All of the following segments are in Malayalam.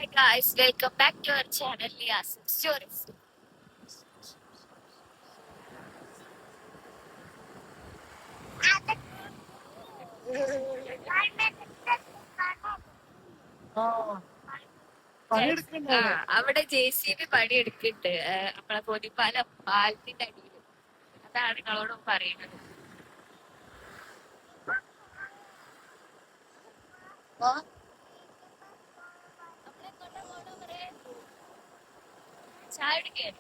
Hi guys, welcome back to our channel Lias Stories. അവിടെ JCB പണിയെടുക്കുന്നുണ്ട്. നമ്മളെ പൊന്നിപ്പാലം പാലത്തിന്റെ അടിയിൽ. അതാണ് നിങ്ങളോട് പറയുന്നത്. ചായ കുടിക്കാൻ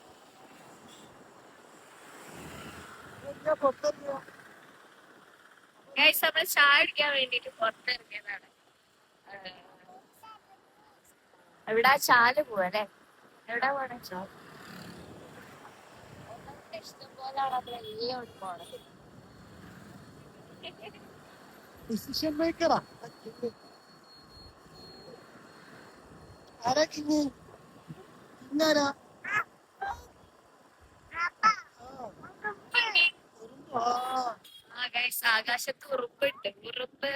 ഗൈസ്, നമ്മൾ ചായ കുടിക്കാൻ വേണ്ടിട്ട് പുറത്തിറങ്ങിയതാണ്. എവിടാ ചാല് പോവല്ലേ? എവിടാ പോണേ? ഇഷ്ടം പോലാണ് നമ്മളെല്ലാം പോണത്. ഡിസിഷൻ മേക്കറാ ആരാ കിങ്? കിങ്ങാരാ? ഗൈസ്, ആകാശത്ത് ഉറുമ്പുണ്ട്. ഉറുമ്പ്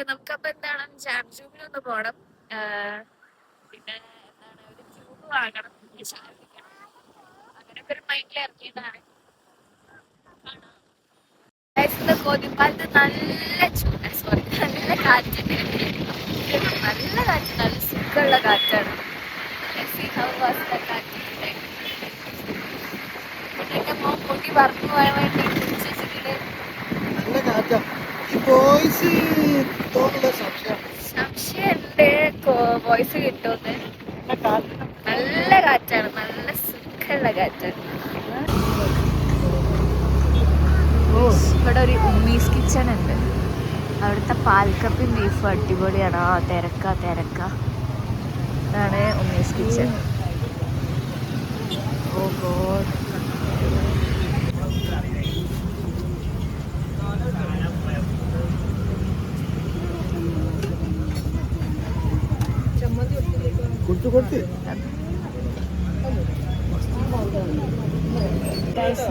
നമുക്കപ്പൊ എന്താണ് ജാംജൂമിലൊന്ന് പോണം. പിന്നെ എന്താണ് ഒരു ട്യൂബ് വാങ്ങണം, പിന്നെ ചായ കുടിക്കണം. അങ്ങനെയൊക്കെ ഒരു മൈൻഡിൽ ഇറങ്ങിയതാണ്. കോതിപ്പാലത്ത് നല്ല ചൂട്, സോറി, നല്ല കാറ്റുണ്ട്. നല്ല കാറ്റ്, നല്ല സുഖമുള്ള കാറ്റാണ്. എന്റെ മോൻ പൊട്ടി പറന്നു പോകാൻ വേണ്ടി വിളിച്ചിട്ട് നല്ല കാറ്റാ. ഈ വോയിസ് തോന്നുന്ന സംശയമുണ്ട് വോയിസ് കിട്ടുമെന്ന്. നല്ല കാറ്റാണ്, നല്ല സുഖമുള്ള കാറ്റാണ്. ഇവിടെ ഒരു ഉമ്മീസ് കിച്ചൺ ഉണ്ട്. അവിടുത്തെ പാൽക്കപ്പയും ബീഫും അടിപൊളിയാണ്. തിരക്ക. ഇതാണ് ഉമ്മീസ് കിച്ചൺ. ഓ ഗോഡ്.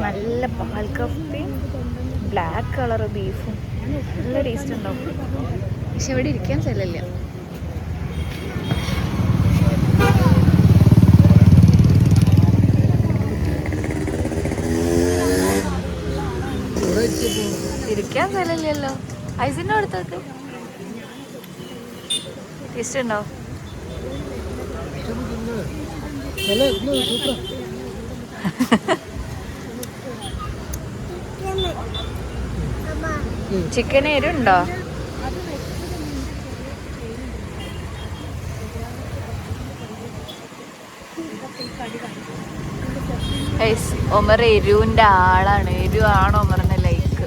നല്ല പാൽക്കപ്പയും ബ്ലാക്ക് കളർ ബീഫും നല്ല ടേസ്റ്റ് ഉണ്ടാവും. പക്ഷെ ഇവിടെ ഇരിക്കാൻ സ്ഥലമില്ല. ഇരിക്കാൻ സ്ഥലമില്ലല്ലോ. ഐസിന്റെ അടുത്തൊക്കെ ടേസ്റ്റ് ഉണ്ടോ? ചിക്കൻ എരുണ്ടോ? ഒമർ എരുവിന്റെ ആളാണ്. എരു ആണോ ഒമറിന്റെ ലൈക്ക്?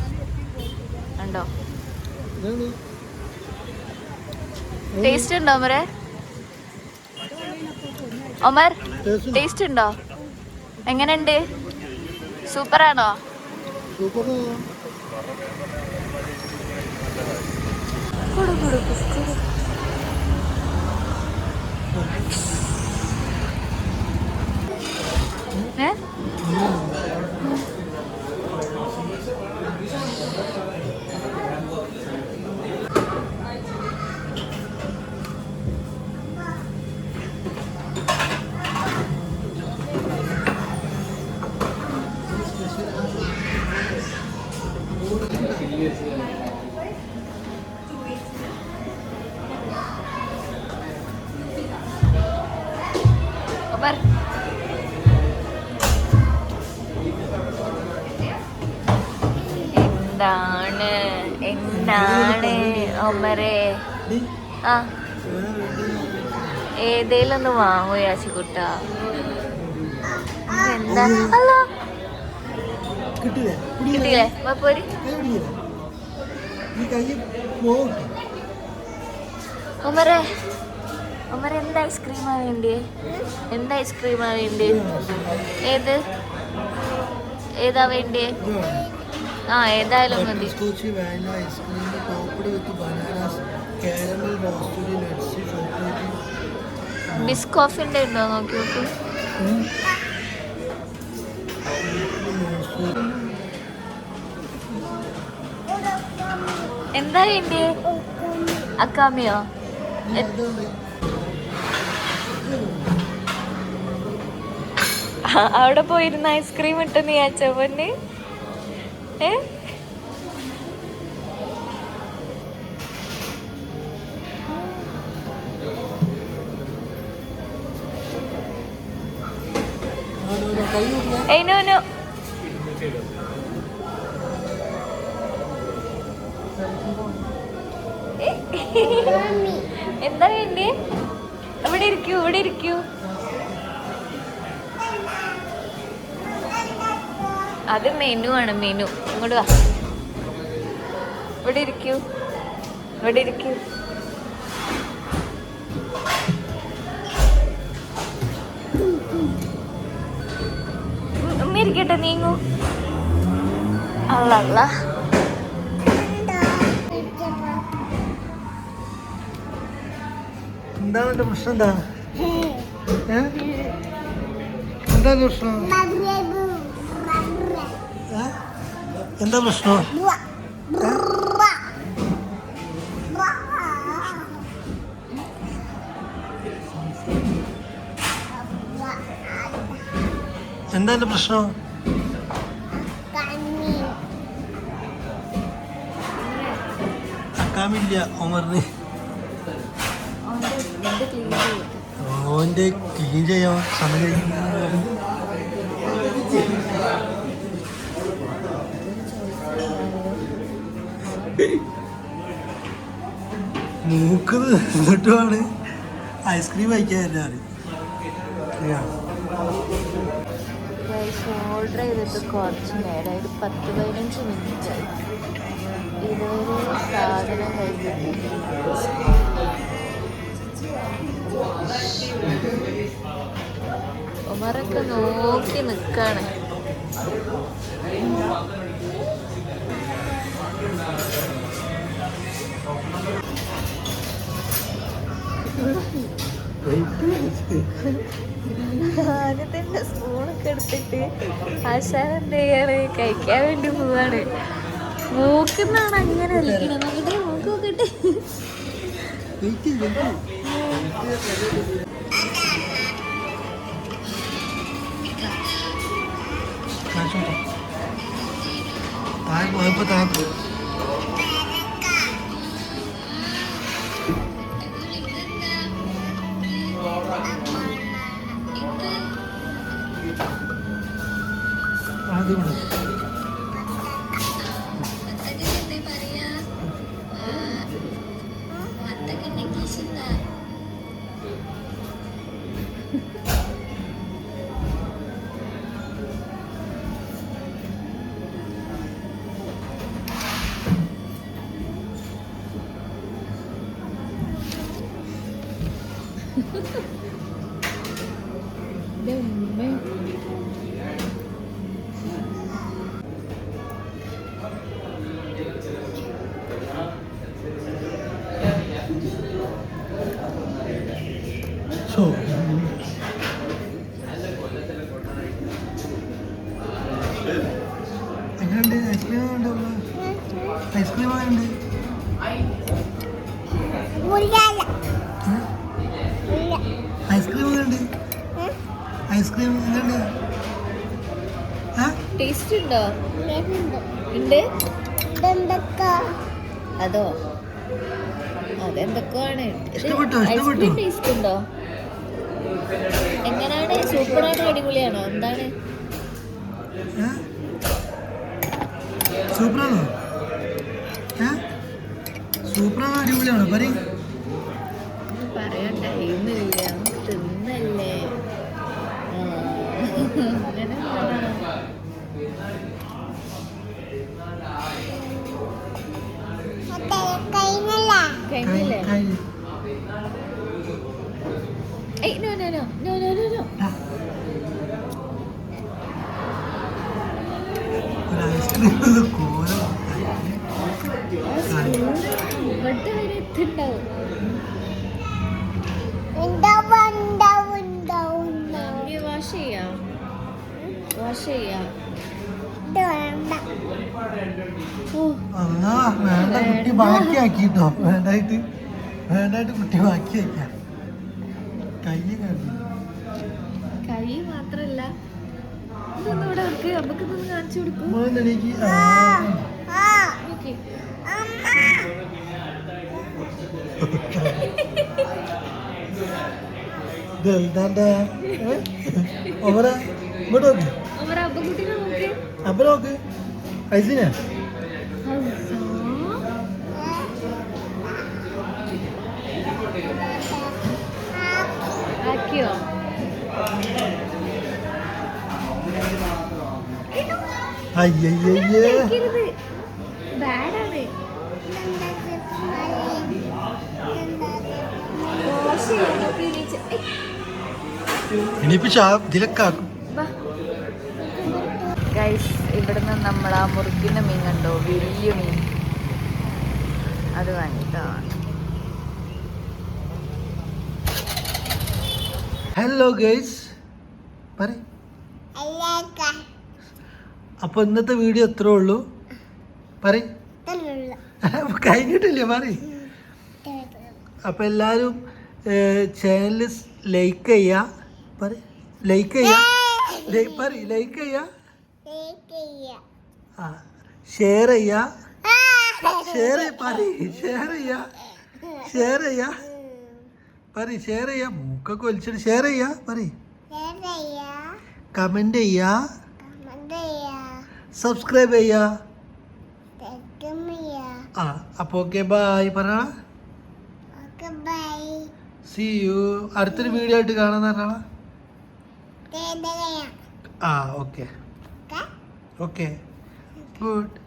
ഉണ്ടോ? ടേസ്റ്റ് ഉണ്ടോ ഒമറെ? ഒമർ, ടേസ്റ്റ് ഉണ്ടോ? എങ്ങനെയുണ്ട്? സൂപ്പറാണോ? എന്താണ് ഒമരെ? ഏതേലും ഒന്ന് വാങ്ങൂ യാശിക്കുട്ട. എന്താ അല്ലോ കിട്ടിയില്ലേ? പോരി ഒമരെ. ഒമരെ എന്താ ഐസ്ക്രീമാ വേണ്ടിയേ? എന്താ ഐസ്ക്രീമാ വേണ്ടിയേ? ഏതാ വേണ്ടിയേ? ഏതായാലും മതി. ബിസ്കോഫിന്റെ ഉണ്ടോ നോക്കി നോക്കൂ. എന്താ വേണ്ടിയേ? അക്കാമിയോ? അവിടെ പോയിരുന്ന ഐസ്ക്രീം ഇട്ടെന്ന് വിചാരിച്ചോ പൊന്ന്? ഏ ഏയ് നോ നോ. എന്താ വേണ്ടേ? ഇവിടെ ഇരിക്കൂ, ഇവിടെ ഇരിക്കൂ. അത് മെനു ആണ്, മെനു. ഇങ്ങോട്ട് വാ, ഇവിടെ ഇരിക്കൂ, ഇവിടെ ഇരിക്കൂ. ഉമ്മ ഇരിക്കട്ടെ, നീങ്ങൂ. അല്ല എന്താണ് എന്റെ പ്രശ്നം? എന്താ എന്താ പ്രശ്നം? എന്താ പ്രശ്നം? എന്താ എന്റെ പ്രശ്നം? അക്കാമില്ല ഓമറിന്. ഓന്റെ ക്ലീൻ ചെയ്യാൻ സമയം മൂക്ക് എന്നിട്ടുമാണ് ഐസ്ക്രീം കഴിക്കാൻ. ഓർഡർ ചെയ്തിട്ട് കുറച്ച് നേരം, ഒരു 10-15 മിനിറ്റായി ഇതുവരെ സാധനം കഴിക്കുന്നു. ഉമറൊക്കെ നോക്കി നിൽക്കാണ്. ആദ്യത്തെ സ്പൂണൊക്കെ എടുത്തിട്ട് ആശാൻ എന്ത് ചെയ്യാണ്, കഴിക്കാൻ വേണ്ടി പോവാണ്. മൂക്കുന്നാണ് അങ്ങനെ വലിക്കണം. നോക്കട്ടെ, മൂക്ക് നോക്കട്ടെ. പോയപ്പോ താഴെ അതുകൊണ്ട് എങ്ങനെയുണ്ട്? ഐസ്ക്രീം ഉണ്ട്, ഐസ്ക്രീം ഉണ്ട്. ഐസ്ക്രീം എങ്ങനെയുണ്ട്? ഐസ്ക്രീം എങ്ങനെയുണ്ട്? ടേസ്റ്റ് ഉണ്ടോ? ഉണ്ട്. അതോ അതെന്തൊക്കെയാണ്? ഐസ്ക്രീം ടേസ്റ്റ് ഉണ്ടോ? എങ്ങനെയാണ്? സൂപ്പറാണോ അടിപൊളിയാണോ? എന്താണ്? സൂപ്പറാണോ? സൂപ്പറാണോ അടിപൊളിയാണോ? പറയും പറയാൻ ടൈമില്ല, തിന്നല്ലേ. അങ്ങനെ കഴിഞ്ഞില്ലേ? ഏയ് no no no no no no no. ഐസ്ക്രീം കോല ഇവിടെ വരെ എത്തുണ്ടാവും. വാഷ് ചെയ്യാം, വാഷ് ചെയ്യാം. വേണ്ട കുട്ടി ബാക്കിയാക്കിട്ടോ. വേണ്ടായിട്ട് കുട്ടി ബാക്കിയാക്കാം. കൈ കാണിച്ചു. കൈ മാത്രല്ല ഇതൊന്നും ഇവിടെ വെക്ക്, നമുക്ക് ഇതൊന്ന് കാണിച്ചു കൊടുക്കും. മോനെണീക്ക്. ഓക്കെ ഇതെന്താണ്ടാ ഓവറ ഇങ്ങോട്ട് നോക്ക്. അവർ അപ്പക്കുട്ടിനെ നോക്ക്. അപ്പൊ നോക്ക് ഐസിനെ. ആക്കിയോ? അയ്യയ്യേ ബാഡാണ്. ഇനിയിപ്പോ ഇതിലൊക്കാക്കും. ഗൈസ്, ഇവിടുന്ന് നമ്മൾ ആ മുറുകിന്റെ മീൻ കണ്ടോ, വലിയ മീൻ, അത് വാങ്ങിയിട്ടാണ്. ഹലോ ഗൈസ് പറ. അപ്പൊ ഇന്നത്തെ വീഡിയോ എത്ര ഉള്ളൂ പറ. കഴിഞ്ഞിട്ടില്ലേ പറ. അപ്പൊ എല്ലാരും ചാനൽ ലൈക്ക് ചെയ്യാ പറ. ലൈക്ക് ചെയ്യാ പറ. ലൈക്ക് ചെയ്യാ, ആ ഷെയർ ചെയ്യാ. ഷെയർ പറ. ഷെയർ ചെയ്യാ. ഷെയർ ചെയ്യാ പറ. ഷെയർ ചെയ്യാ. മൂക്കൊക്കെ വലിച്ചിട്ട് ഷെയർ ചെയ്യാ പറ. കമന്റ് ചെയ്യാ. സബ്സ്ക്രൈബ് ചെയ്യാ. ആ അപ്പൊ ഓക്കെ ബൈ പറ. See you. അടുത്തൊരു വീഡിയോ ആയിട്ട് കാണാൻ പറഞ്ഞ. ആ ഓക്കെ ഓക്കെ ഗുഡ്.